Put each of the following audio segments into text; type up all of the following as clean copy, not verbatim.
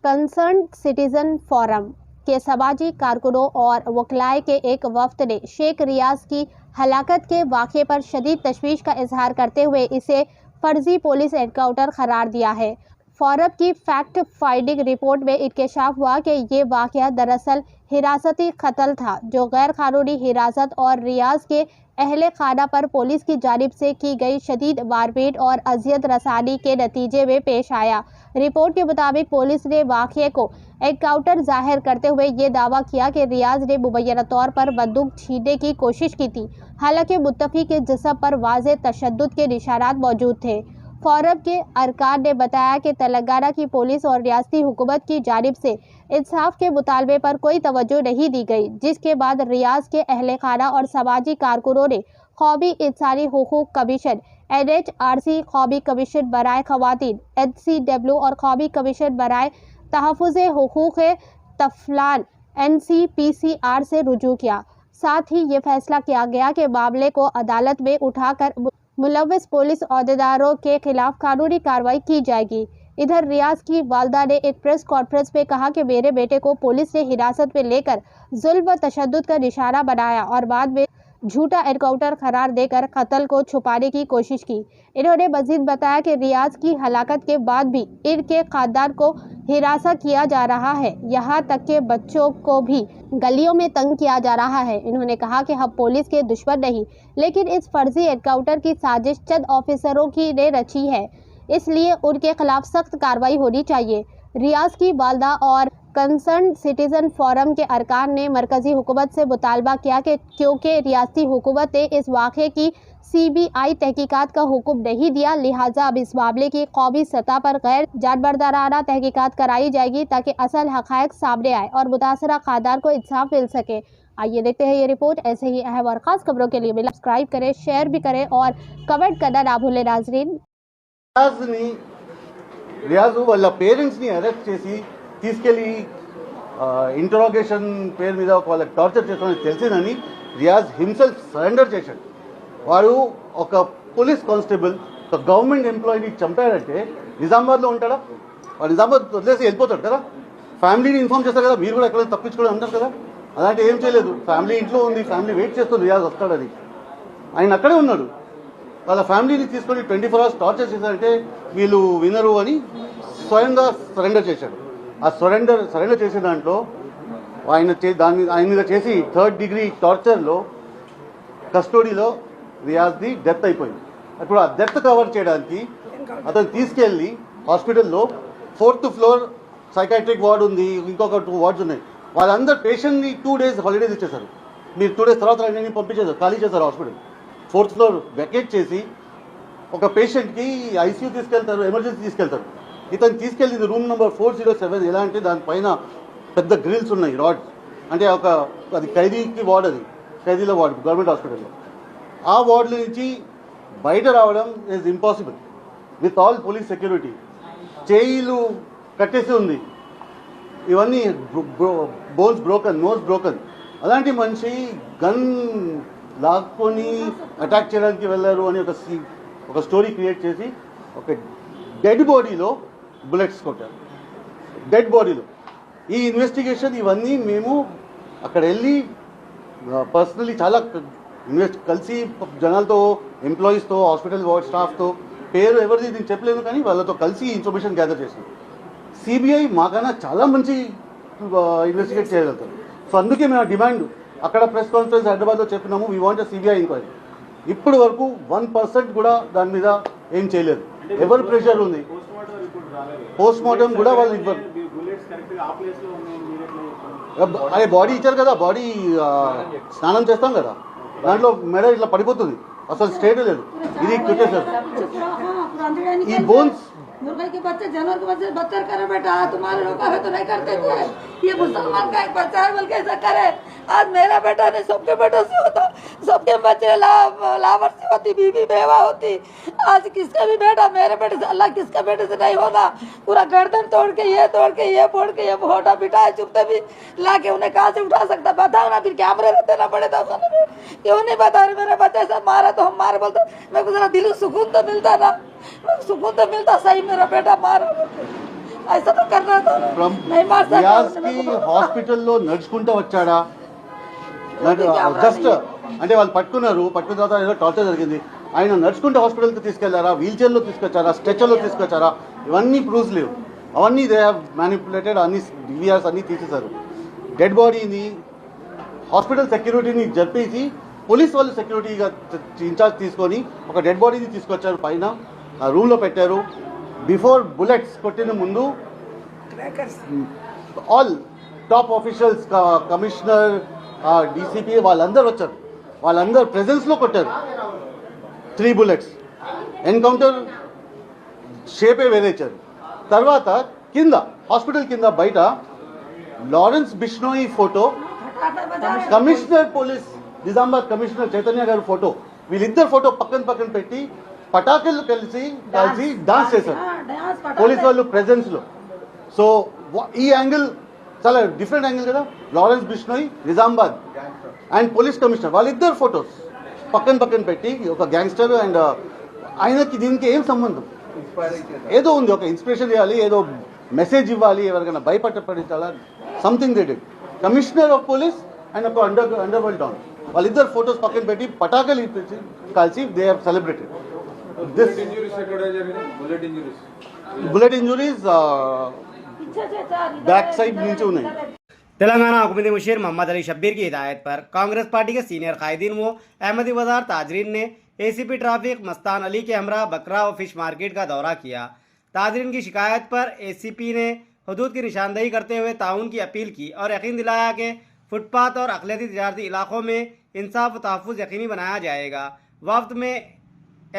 Concern citizen forum के समाजी कारकुनों और वकलाए के एक वफ्द ने शेख रियाज की हलाकत के वाक़े पर शदीद तशवीश का इजहार करते हुए इसे फर्जी पुलिस एनकाउंटर करार दिया है। फोरम की फैक्ट फाइंडिंग रिपोर्ट में इंकशाफ हुआ कि ये वाक़या दरअसल हिरासती कत्ल था, जो गैर कानूनी हिरासत और रियाज के अहले खाना पर पुलिस की जानिब से की गई शदीद मारपीट और अजियत रसानी के नतीजे में पेश आया। रिपोर्ट के मुताबिक पुलिस ने वाक़ये को एनकाउंटर जाहिर करते हुए ये दावा किया कि रियाज ने मुबैना तौर पर बंदूक छीनने की कोशिश की थी, हालांकि मुत्तकी के जिस्म पर वाज़ेह तशद्दुद के निशानात मौजूद थे। फोरम के अरकान ने बताया कि तेलंगाना की पुलिस और रियासती हुकूमत की जानिब से इंसाफ के मुतालबे पर कोई तवज्जो नहीं दी गई, जिसके बाद रियाज के अहले खाना और समाजी कारकुनों ने कौमी इंसानी हुकूक कमीशन NHRC, कौमी कमीशन बराए खवातीन NCW और कौमी कमीशन बराए तहफ़्फ़ुज़े हुकूक तफ़लान NCPCR से रुजू किया। साथ ही ये फैसला किया गया कि मामले को अदालत में उठाकर मुलव्वस पुलिस अहदेदारों के खिलाफ कानूनी कार्रवाई की जाएगी। इधर रियाज की वालदा ने एक प्रेस कॉन्फ्रेंस में कहा कि मेरे बेटे को पुलिस ने हिरासत में लेकर जुल्म व तशद्दुद का निशाना बनाया और बाद में झूठा एनकाउंटर करार देकर कत्ल को छुपाने की कोशिश की। इन्होंने मजीद बताया कि रियाज की हलाकत के बाद भी इनके खानदान को हिरासा किया जा रहा है, यहाँ तक के बच्चों को भी गलियों में तंग किया जा रहा है। इन्होंने कहा कि हम पुलिस के दुश्मन नहीं, लेकिन इस फर्जी एनकाउंटर की साजिश चंद ऑफिसरों की ने रची है, इसलिए उनके खिलाफ सख्त कार्रवाई होनी चाहिए। रियाज की वालदा और कंसर्न सिटीजन फोरम के अरकान ने मरकजी हुकूमत से मुतालबा किया कि क्योंकि रियासती हुकूमत ने इस वाक़े की CBI तहकीकात का हुक्म नहीं दिया, लिहाजा अब इस मामले की कौमी सतह पर गैर जानबरदाराना तहकीकात कराई जाएगी ताकि असल हक़ाइक़ सामने आए और मुतासरा खानदान को इंसाफ मिल सके। आइए देखते हैं ये रिपोर्ट। ऐसे ही अहम और ख़ास खबरों के लिए सब्सक्राइब करें, शेयर भी करें और कमेंट करना ना भूलें। नाज़रीन, రియాజ్ వాళ్ళ పేరెంట్స్ని అరెస్ట్ చేసి తీసుకెళ్ళి ఇంటరాగేషన్ పేరు మీద వాళ్ళకి టార్చర్ చేస్తామని తెలిసిందని రియాజ్ హిమ్సెల్ఫ్ సరెండర్ చేశాడు. వాడు ఒక పోలీస్ కానిస్టేబుల్, ఒక గవర్నమెంట్ ఎంప్లాయీని చంపాడంటే నిజామాబాద్లో ఉంటాడా? వాడు నిజామాబాద్ వదిలేసి వెళ్ళిపోతాడు కదా. ఫ్యామిలీని ఇన్ఫార్మ్ చేస్తారు కదా, మీరు కూడా ఎక్కడ తప్పించుకోవడం అంటారు కదా. అలాంటి ఏం చేయలేదు. ఫ్యామిలీ ఇంట్లో ఉంది, ఫ్యామిలీ వెయిట్ చేస్తుంది రియాజ్ వస్తాడని. ఆయన అక్కడే ఉన్నాడు. వాళ్ళ ఫ్యామిలీని తీసుకొని 24 hours టార్చర్ చేశారంటే వీళ్ళు వినరు అని స్వయంగా సరెండర్ చేశాడు. ఆ సరెండర్ చేసే దాంట్లో ఆయన మీద చేసి 3rd degree టార్చర్లో కస్టడీలో రియాజ్ది డెత్ అయిపోయింది. ఇప్పుడు ఆ డెత్ కవర్ చేయడానికి అతను తీసుకెళ్ళి హాస్పిటల్లో 4th floor సైకాట్రిక్ వార్డ్ ఉంది, ఇంకొక 2 wards ఉన్నాయి. వాళ్ళందరూ పేషెంట్ని 2 days హాలిడేస్ ఇచ్చేశారు. మీరు 2 days తర్వాత అన్ని పంపించేశారు, ఖాళీ చేశారు హాస్పిటల్. 4th floor వెకేట్ చేసి ఒక పేషెంట్కి ICU తీసుకెళ్తారు, ఎమర్జెన్సీ తీసుకెళ్తారు. ఇతను తీసుకెళ్ళింది రూమ్ నెంబర్ 407. ఎలా అంటే దానిపైన పెద్ద గ్రిల్స్ ఉన్నాయి, రాడ్స్. అంటే అది ఖైదీకి వార్డ్, అది ఖైదీల వార్డ్ గవర్నమెంట్ హాస్పిటల్లో. ఆ వార్డుల నుంచి బయట రావడం is impossible with all police security. చేయిలు కట్టేసి ఉంది, ఇవన్నీ బోన్స్ బ్రోకన్, నోస్ బ్రోకన్. అలాంటి మనిషి గన్ లాక్కొని అటాక్ చేయడానికి వెళ్ళారు అని ఒక స్టోరీ క్రియేట్ చేసి ఒక డెడ్ బాడీలో బుల్లెట్స్ కొట్టారు. డెడ్ బాడీలో ఈ ఇన్వెస్టిగేషన్ ఇవన్నీ మేము అక్కడ వెళ్ళి పర్సనలీ చాలా కలిసి జనాలతో, ఎంప్లాయీస్తో, హాస్పిటల్ వార్డ్ స్టాఫ్తో, పేరు ఎవరిది నేను చెప్పలేదు కానీ వాళ్ళతో కలిసి ఇన్ఫర్మేషన్ గ్యాదర్ చేసాం. CBI మాకన్నా చాలా మంచి ఇన్వెస్టిగేట్ చేయగలుగుతారు. సో అందుకే మేము డిమాండ్ అక్కడ ప్రెస్ కాన్ఫరెన్స్ హైదరాబాద్లో చెప్పినాము, వీ వాంట్ CBI ఎంక్వైరీ. ఇప్పటి వరకు 1% కూడా దాని మీద ఏం చేయలేదు. ఎవరు ప్రెషర్ ఉంది, పోస్ట్ మార్టం కూడా వాళ్ళు ఇవ్వరు. అదే బాడీ ఇచ్చారు కదా, బాడీ స్నానం చేస్తాం కదా, దాంట్లో మెడ ఇట్లా పడిపోతుంది, అసలు స్టేట్ లేదు. ఇది కొట్టేశారు. ఈ బోన్స్ मुर्गे के बच्चे, जानवर के बच्चे बदतर करे बेटा, तुम्हारे रोका है तो नहीं करते थे। ये मुसलमान का एक बच्चा है बल्कि ऐसा करे। आज मेरा बेटा नहीं, सबके बेटों से होता, सबके बच्चे लावर से होती, बीवी बेवा होती। आज किसका भी बेटा मेरे बेटे से, अल्लाह किसका बेटे से नहीं होगा। पूरा गर्दन तोड़ के ये फोड़ के ये फोटा बिठाए, चुपते भी ला के उन्हें कहाँ से उठा सकता, बताओ ना। फिर कैमरे रहते ना पड़े था, क्यों नहीं बता रहे मेरे बच्चे से मारा तो हम मारे बोलते। मेरे को जरा दिल सुकून तो मिलता ना, सुकून तो मिलता, सही मेरा बेटा मारा। ऐसा तो करना था नहीं मार सकता రియాజ్ उसने కి मेरे को। హాస్పిటల్లో నడుచుకుంటూ వచ్చాడా జస్ట్ అంటే వాళ్ళు పట్టుకున్న తర్వాత ఏదో టార్చర్ జరిగింది, ఆయన నడుచుకుంటూ హాస్పిటల్కి తీసుకెళ్లారా, వీల్ చైర్లో తీసుకొచ్చారా, స్ట్రెచర్లో తీసుకొచ్చారా, ఇవన్నీ ప్రూఫ్స్ లేవు. అవన్నీ దే హ్యావ్ మ్యానిపులేటెడ్, అన్ని డివిఆర్స్ అన్నీ తీసేశారు. డెడ్ బాడీని హాస్పిటల్ సెక్యూరిటీని జరిపేసి పోలీస్ వాళ్ళు సెక్యూరిటీగా ఇన్ఛార్జ్ తీసుకొని ఒక డెడ్ బాడీని తీసుకొచ్చారు, పైన రూమ్లో పెట్టారు. బిఫోర్ బుల్లెట్స్ కొట్టిన ముందు all top officials, commissioner, DCP వాళ్ళందరూ వచ్చారు, వాళ్ళందరూ ప్రెజెన్స్లో కొట్టారు 3 bullets. ఎన్కౌంటర్ షేపే వేరే ఇచ్చారు. తర్వాత కింద హాస్పిటల్ కింద బయట Lawrence Bishnoi photo, commissioner police Nizamabad commissioner Chaitanya గారి ఫోటో, వీళ్ళిద్దరు ఫోటో పక్కన పెట్టి పటాకులు కలిసి డాన్స్ చేశారు పోలీస్ వాళ్ళు ప్రెజెన్స్ లో. సో ఈ యాంగిల్ చాలా డిఫరెంట్ యాంగిల్ కదా. Lawrence Bishnoi Nizamabad and police commissioner వాళ్ళిద్దరు ఫోటోస్ పక్కన పెట్టి ఒక గ్యాంగ్స్టర్ అండ్ ఆయనకి దీనికి ఏం సంబంధం? ఏదో ఉంది, ఒక ఇన్స్పిరేషన్ ఇవ్వాలి, ఏదో మెసేజ్ ఇవ్వాలి, ఎవరికైనా భయపడపడించాలా, something they did. Commissioner of police and ఒక అండర్ వరల్డ్ డాన్ వాళ్ళిద్దరు ఫోటోస్ పక్కన పెట్టి పటాకులు కాల్చి they have celebrated this. Bullet injuries back side నుంచి ఉన్నాయి. तेलंगाना हुकूमती मुशीर मोहम्मद अली शब्बीर की हिदायत पर कांग्रेस पार्टी के सीनियर कायदीन व अहमदी बाजार ताजरीन ने एसीपी ट्रैफिक मस्तान अली के हमरा बकरा और फिश मार्केट का दौरा किया। ताजरीन की शिकायत पर एसीपी ने हदूद की निशानदेही करते हुए ताउन की अपील की और यकीन दिलाया कि फुटपाथ और अक़लियती तजारती इलाकों में इंसाफ व तहफ़्फ़ुज़ यकीनी बनाया जाएगा। वफ्त में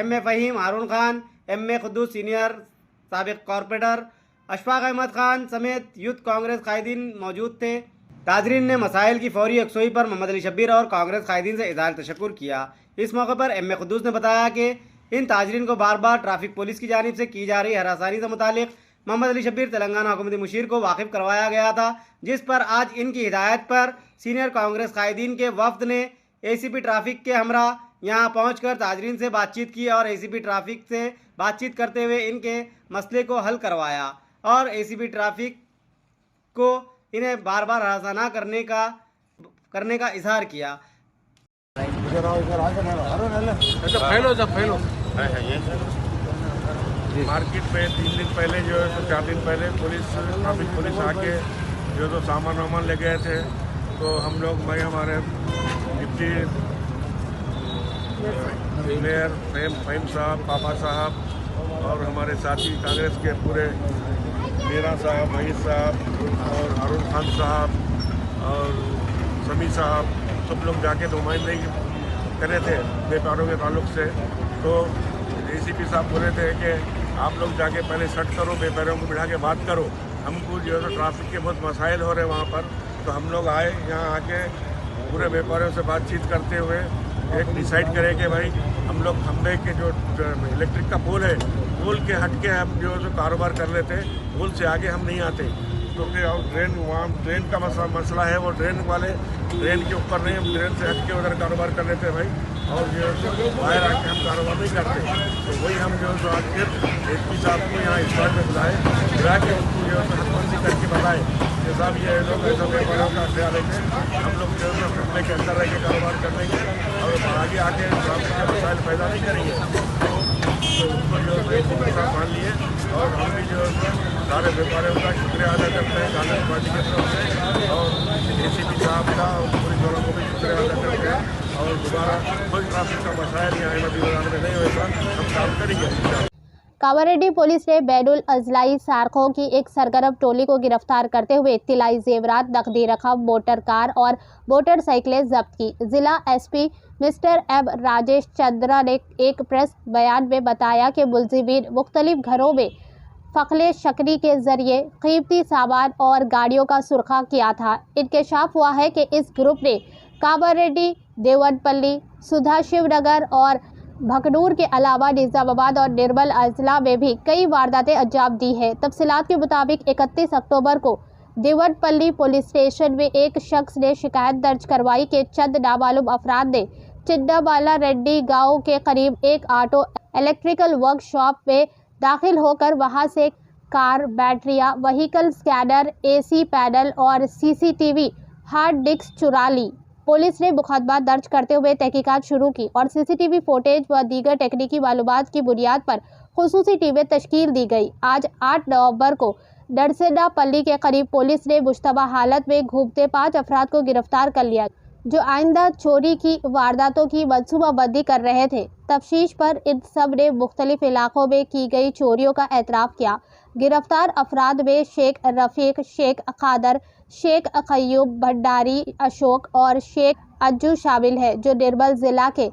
M A Faheem, Haroon Khan, M A Khuddus senior साबिक़ कॉरपोरेटर, अशफाक अहमद खान समेत यूथ कांग्रेस कायदीन मौजूद थे। ताजरीन ने मसाइल की फौरी यकसोई पर मोहम्मद अली शब्बीर और कांग्रेस कायदीन से इज़हार तशक्कुर किया। इस मौके पर एम ए खुद्दूस ने बताया कि इन ताजरीन को बार बार ट्रैफिक पुलिस की जानिब से की जा रही हरासानी से मुतालिक मोहम्मद अली शब्बीर तेलंगाना हुकूमती मुशीर को वाकिफ़ करवाया गया था, जिस पर आज इनकी हिदायत पर सीनियर कांग्रेस कायदीन के वफ्द ने एसीपी ट्रैफिक के हमरा यहाँ पहुँचकर ताजरीन से बातचीत की और एसीपी ट्रैफिक से बातचीत करते हुए इनके मसले को हल करवाया और एसीपी ट्रैफिक को इन्हें बार बार हरासा न करने का इजहार किया। मार्केट पे 3 दिन पहले जो है तो 4 दिन पहले ट्रैफिक पुलिस आके जो तो सामान वामान ले गए थे, तो हम लोग हमारे डिप्टी मेयर फ़हीम साहब, पापा साहब और हमारे साथी कांग्रेस के पूरे मीरा साहब, महीद साहब और हारून खान साहब और समी साहब सब लोग जाके नुमाइंदगी करे थे व्यापारों के ताल्लुक से। तो एसीपी साहब बोले थे कि आप लोग जाके पहले सेट करो, व्यापारियों को बिठा के बात करो, हमको जो है ट्रैफिक के बहुत मसाइल हो रहे हैं वहाँ पर। तो हम लोग आए यहाँ आके पूरे व्यापारियों से बातचीत करते हुए एक डिसाइड करें कि भाई हम लोग खंबे के जो इलेक्ट्रिक का पोल है, पोल के हट के हम जो कारोबार कर लेते, पोल से आगे हम नहीं आते। तो फिर ड्रेन वहाँ ड्रेन का मसला है, वो ड्रेन वाले ड्रेन के ऊपर नहीं, हम ड्रेन से हट के उधर कारोबार कर लेते भाई, और जो बाहर आके हम कारोबार नहीं करते। तो वही हम जो आज फिर एसपी साहब को यहाँ स्टॉल में बुलाए, बुला के उनको जो है हथबंदी करके बताए कि साहब ये लोग ऐसा व्यापारियों का ख्याल रखें, हम लोग जो है खंबे के अंदर रह के कारोबार कर लेंगे और आगे आके ट्रैफिक के मसाइल पैदा नहीं करेंगे। तो उनको जो है मान लिए और हम भी जो है सारे व्यापारियों का शुक्रिया अदा करते हैं कांग्रेस पार्टी की तरफ से, और एसीपी साहब का और पुलिस वालों को भी शुक्रिया अदा करते हैं। और दोबारा कोई ट्रैफिक का मसाइल यहाँ अहमदी बाजार में नहीं होगा, हम काम करेंगे। कांवररेड्डी पुलिस ने बैनुल अजलाई सारखों की एक सरगर्म टोली को गिरफ्तार करते हुए तिलाई जेवरात, नकदी रकम, मोटर कार और मोटरसाइकिलें जब्त की। जिला SP mister M Rajesh Chandra ने एक प्रेस बयान में बताया कि मुलजिमीन मुख्तलिफ घरों में फकले शकरी के जरिए कीमती सामान और गाड़ियों का सुरखा किया था। इंकशाफ हुआ है कि इस ग्रुप ने कांवररेड्डी, देवनपल्ली, सुधा शिवनगर और भकनूर के अलावा निजामाबाद और निर्मल अजला में भी कई वारदातें अंजाम दी है। तफसीलात के मुताबिक 31 अक्टूबर को देवनपल्ली पुलिस स्टेशन में एक शख्स ने शिकायत दर्ज करवाई कि चंद नामालूम अफराद ने चिन्नाबाला रेड्डी गांव के करीब एक ऑटो इलेक्ट्रिकल वर्कशॉप में दाखिल होकर वहां से कार, बैटरियां, व्हीकल स्कैनर, एसी पैनल और सीसीटीवी हार्ड डिस्क चुरा ली। पुलिस ने मुकदमा दर्ज करते हुए तहकीकात शुरू की और सीसीटीवी फुटेज व दीगर टेक्निकी मालूमात की बुनियाद पर खुसूसी टीमें तश्कील दी गई। आज 8 नवंबर को डरसेना पल्ली के करीब पुलिस ने मुश्तबा हालत में घूमते 5 अफराद को गिरफ्तार कर लिया, जो आइंदा चोरी की वारदातों की मनसूबाबंदी कर रहे थे। तफ्तीश पर इन सब ने मुख्तलिफ इलाकों में की गई चोरियों का एतराफ़ किया। गिरफ्तार अफराद में शेख रफ़ीक, शेख कादर, शेख कयूम, भंडारी अशोक और शेख अज्जू शामिल है, जो निर्मल जिला के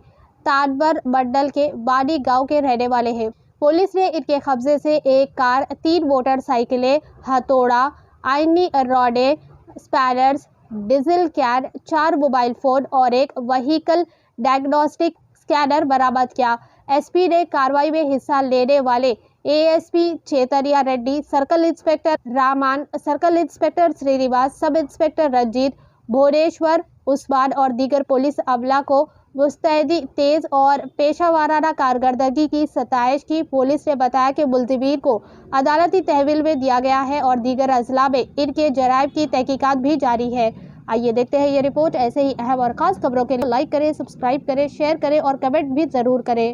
तानवर मंडल के बानी गांव के रहने वाले हैं। पुलिस ने इनके कब्जे से एक कार, 3 मोटरसाइकिलें, हथौड़ा, आयनी रॉडें, spanners, diesel can, 4 mobile phone और एक व्हीकल डायग्नोस्टिक स्कैनर बरामद किया। एसपी ने कार्रवाई में हिस्सा लेने वाले ASP Chaitanya Reddy, circle inspector Raman, circle inspector Srinivas, sub inspector Ranjit, Bhubaneswar, Usman और दीगर पुलिस अमला को मुस्तैदी, तेज और पेशा वाराना कारकर्दगी की सताइश की। पुलिस ने बताया कि मुल्ज़िमीन को अदालती तहवील में दिया गया है और दीगर अजला में इनके जराइम की तहकीकात भी जारी है। आइए देखते हैं ये रिपोर्ट। ऐसे ही अहम और ख़ास खबरों के लिए लाइक करें, सब्सक्राइब करें, शेयर करें और कमेंट भी ज़रूर करें।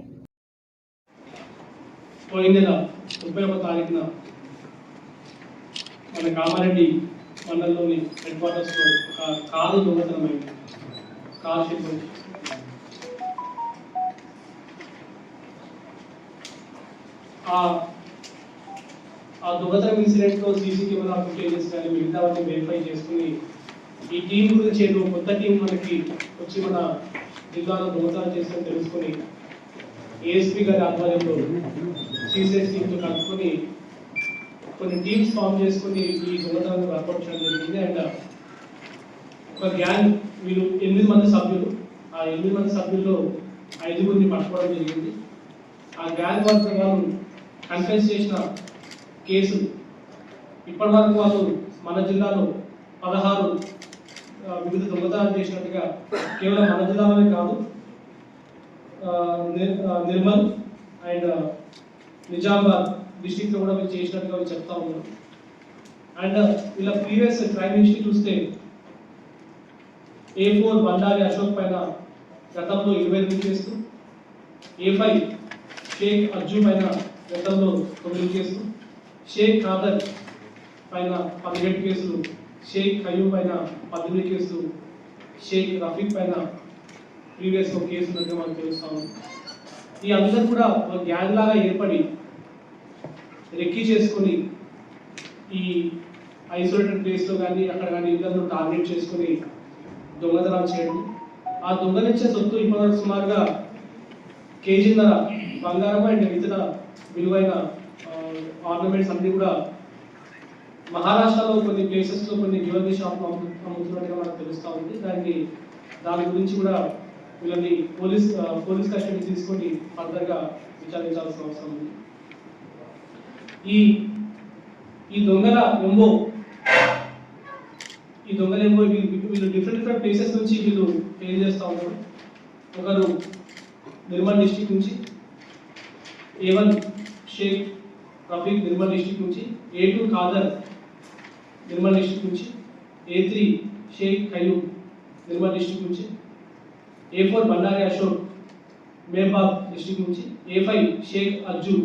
పోయిన నెల 31వ తారీఖున మన కామారెడ్డి మండలంలోని హెడ్ క్వార్టర్స్లో ఒక కారు దొంగతనమైంది. కార్ షెడ్ నుంచి ఆ దొంగతనం ఇన్సిడెంట్లో సీసీ కెమెరా ఫుటేజెస్ కానీ మిగతావన్నీ వెరిఫై చేసుకుని ఈ టీం గురించి ఏదో కొత్త టీం మనకి వచ్చి మన జిల్లాలో దొంగతనం చేస్తామని తెలుసుకొని ఏఎస్పీ గారి ఆధ్వర్యంలో సిసిఎస్ టీంతో కలుపుకొని కొన్ని టీమ్స్ ఫామ్ చేసుకుని ఈ దొంగతనాన్ని వర్కౌట్ చేయడం జరిగింది. అండ్ ఒక గ్యాంగ్ వీళ్ళు 8 మంది సభ్యులు, ఆ 8 మంది సభ్యుల్లో 5గురిని పట్టుకోవడం జరిగింది. ఆ గ్యాంగ్ వాళ్ళు కన్ఫెస్ చేసిన కేసులు ఇప్పటి వరకు వాళ్ళు మన జిల్లాలో 16 వివిధ దొంగతనాలు చేసినట్టుగా కేవలం మన జిల్లాలోనే కాదు, నిర్మల్ అండ్ నిజామాబాద్ డిస్ట్రిక్ట్లో కూడా మీరు చేసినట్టుగా మీరు చెప్తా ఉన్నారు. అండ్ ఇలా ప్రీవియస్ క్రైమ్ హిస్టరీ చూస్తే A4 బండారి అశోక్ పైన గతంలో 28 కేసులు, A5 షేక్ అజ్జూ పైన గతంలో 9 కేసులు, షేక్ కాదర్ పైన 17 కేసులు, షేక్ కయూమ్ పైన 18 కేసులు, షేక్ రఫీక్ పైన ప్రీవియస్ ఒక కేసు ఉన్నట్టు మనకు తెలుస్తా ఉంది. ఈ అందరూ కూడా ఒక గ్యాంగ్ లాగా ఏర్పడి రెక్కీ చేసుకొని ఈ ఐసోలేటెడ్ ప్లేస్లో కానీ అక్కడ కానీ ఇద్దరు టార్గెట్ చేసుకొని దొంగతనాలు చేయడం. ఆ దొంగలించే సొత్తు ఇప్పటివరకు సుమారుగా కేజీన్నర బంగారం అండ్ ఇతర విలువైన ఆర్నమెంట్స్ అన్నీ కూడా మహారాష్ట్రలో కొన్ని ప్లేసెస్లో కొన్ని జ్యువెలరీ షాప్లో అమ్ముతున్నట్టుగా మనకు తెలుస్తూ ఉంది. దాని గురించి కూడా వీళ్ళని పోలీస్ కస్టడీ తీసుకొని ఫర్దర్గా విచారించాల్సిన అవసరం ఉంది. ఈ దొంగల ఎంబో వీళ్ళు డిఫరెంట్ ప్లేసెస్ నుంచి వీళ్ళు ఫెయిల్ చేస్తూ ఉన్నారు. ఒకరు నిర్మల్ డిస్ట్రిక్ట్ నుంచి, A1 షేక్ రఫీక్ నిర్మల్ డిస్ట్రిక్ట్ నుంచి, A2 కాదర్ నిర్మల్ డిస్ట్రిక్ట్ నుంచి, A3 షేక్ కయూమ్ నిర్మల్ డిస్ట్రిక్ట్ నుంచి, A4 బండారి అశోక్ మేబాద్ డిస్ట్రిక్ట్ నుంచి, A5 షేక్ అజ్జూ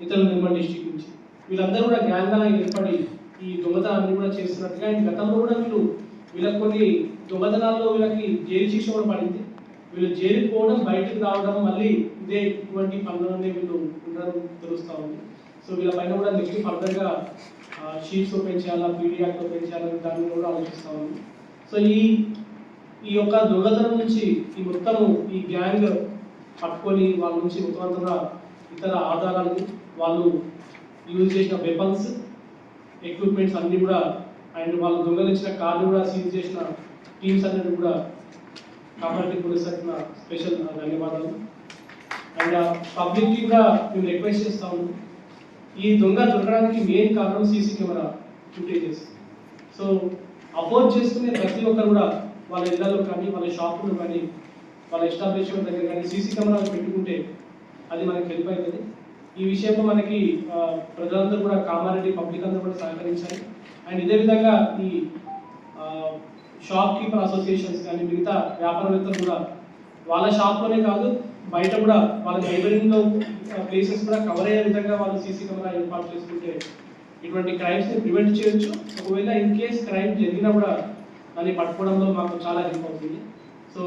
ఇతరులు నిర్మల్ డిస్ట్రిక్ట్ నుంచి. వీళ్ళందరూ కూడా గ్యాంగ్గా ఏర్పడి ఈ దొంగతనాన్ని కూడా చేస్తున్నట్టుగా, అండ్ గతంలో కూడా వీళ్ళకి కొన్ని దొంగతనాల్లో వీళ్ళకి జైలు శిక్ష కూడా పడింది. వీళ్ళు జైలుకి పోవడం, బయటకు రావడం, మళ్ళీ ఇటువంటి పనులనే వీళ్ళు ఉండడం తెలుస్తూ ఉంది. సో వీళ్ళ పైన కూడా నెక్స్ట్ ఫర్దర్గా షీట్స్ ఓపెన్ చేయాలా, పీడీ యాక్ట్ ఓపెన్ చేయాలని దాన్ని కూడా ఆలోచిస్తూ ఉంది. సో ఈ యొక్క దొంగతనం నుంచి ఈ గ్యాంగ్ పట్టుకొని వాళ్ళ నుంచి మొత్తం ఇతర ఆధారాలు, వాళ్ళు యూజ్ చేసిన వెపన్స్, ఎక్విప్మెంట్స్ అన్నీ కూడా, అండ్ వాళ్ళు దొంగలించిన కార్లు కూడా సీజ్ చేసిన టీమ్స్ అన్నిటి కూడా కామారెడ్డి పోలీస్ తరఫున స్పెషల్ ధన్యవాదాలు. అండ్ పబ్లిక్కి కూడా మేము రిక్వెస్ట్ చేస్తా ఉన్నాం, ఈ దొరకడానికి మెయిన్ కారణం CC camera footages. So afford చేసుకునే ప్రతి ఒక్కరు కూడా వాళ్ళ ఇళ్లలో కానీ, వాళ్ళ షాపులు కానీ, వాళ్ళ ఎస్టాబ్లిష్మెంట్ దగ్గర కానీ సీసీ కెమెరాలు పెట్టుకుంటే అది మనకి హెల్ప్ అవుతుంది. ఈ విషయంలో మనకి ప్రజలందరూ కూడా కామారెడ్డి పబ్లిక్ అందరూ కూడా సహకరించాలి. అండ్ ఇదే విధంగా ఈ షాప్ కీపర్ అసోసియేషన్స్ కానీ మిగతా వ్యాపారవేత్తలు కూడా వాళ్ళ షాప్లోనే కాదు బయట కూడా వాళ్ళ నైబరింగ్లో ప్లేసెస్ కూడా కవర్ అయ్యే విధంగా వాళ్ళు సీసీ కెమెరా ఏర్పాటు చేసుకుంటే ఇటువంటి క్రైమ్స్ని ప్రివెంట్ చేయొచ్చు. ఒకవేళ ఇన్ కేస్ క్రైమ్ జరిగినా కూడా దాన్ని పట్టుకోవడంలో మాకు చాలా హెల్ప్ అవుతుంది. So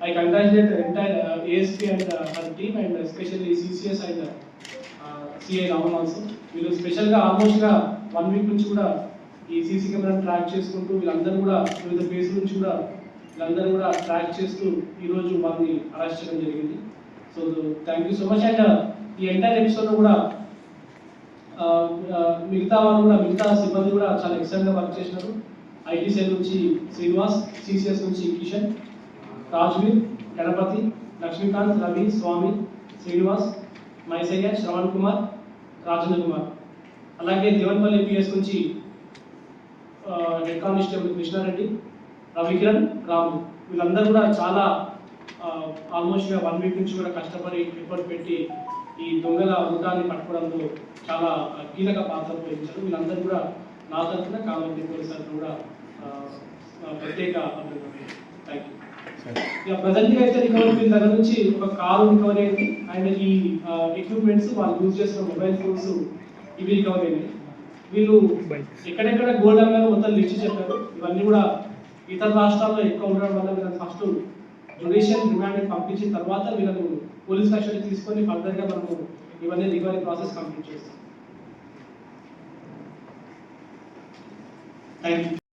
I congratulate entire ASP and her team and especially CCS and CI Raman also. వీళ్ళు స్పెషల్గా ఆల్మోస్ట్గా 1 వీక్ నుంచి కూడా ఈ సీసీ కెమెరాను ట్రాక్ చేసుకుంటూ వీళ్ళందరూ కూడా వివిధ ప్లేసుల నుంచి కూడా వీళ్ళందరూ కూడా ట్రాక్ చేస్తూ ఈరోజు వాళ్ళని అరెస్ట్ చేయడం జరిగింది. So thank you so much. And ఈ ఎంటైర్ ఎపిసోడ్లో కూడా మిగతా వాళ్ళు కూడా మిగతా సిబ్బంది కూడా చాలా ఎక్సలెంట్గా వర్క్ చేసినారు. ఐటీ సెల్ నుంచి శ్రీనివాస్, సిసిఎస్ నుంచి కిషన్, రాజ్వీర్, గణపతి, లక్ష్మీకాంత్, రవి, స్వామి, శ్రీనివాస్, మైసయ్య, శ్రవణ్ కుమార్, రాజేంద్ర కుమార్, అలాగే దేవన్పల్లి పిఎస్ నుంచి హెడ్ కానిస్టేబుల్ కృష్ణారెడ్డి, రవికిరణ్, రాము, వీళ్ళందరూ కూడా చాలా ఆల్మోస్ట్గా 1 వీక్ నుంచి కూడా కష్టపడి ఎఫర్ట్ పెట్టి ఈ దొంగల ముఠాన్ని పట్టుకోవడంలో చాలా కీలక పాత్ర పోషించారు. వీళ్ళందరూ కూడా నా తరఫున కామారెడ్డి పోలీస్ తరఫున కూడా ప్రత్యేక థ్యాంక్ యూ. ప్రజెంట్గా అయితే రికవరీ వీళ్ళ దగ్గర నుంచి ఒక కారు రికవరీ అయింది అండ్ ఈ ఎక్విప్మెంట్స్ వాళ్ళు యూజ్ చేసిన మొబైల్ ఫోన్స్ ఇవి రికవరీ అయినాయి. వీళ్ళు ఎక్కడెక్కడ గోల్డ్ అమ్మారు మొత్తం లిస్ట్ చెప్పారు. ఇవన్నీ కూడా ఇతర రాష్ట్రాల్లో ఎక్కువ ఉండడం వల్ల వీళ్ళని ఫస్ట్ జ్యుడిషియల్ రిమాండ్ పంపించిన తర్వాత వీళ్ళను పోలీస్ కస్టడీ తీసుకొని ఫర్దర్గా మనము ఇవన్నీ రికవరీ ప్రాసెస్ కంప్లీట్ చేస్తాం. Thank you.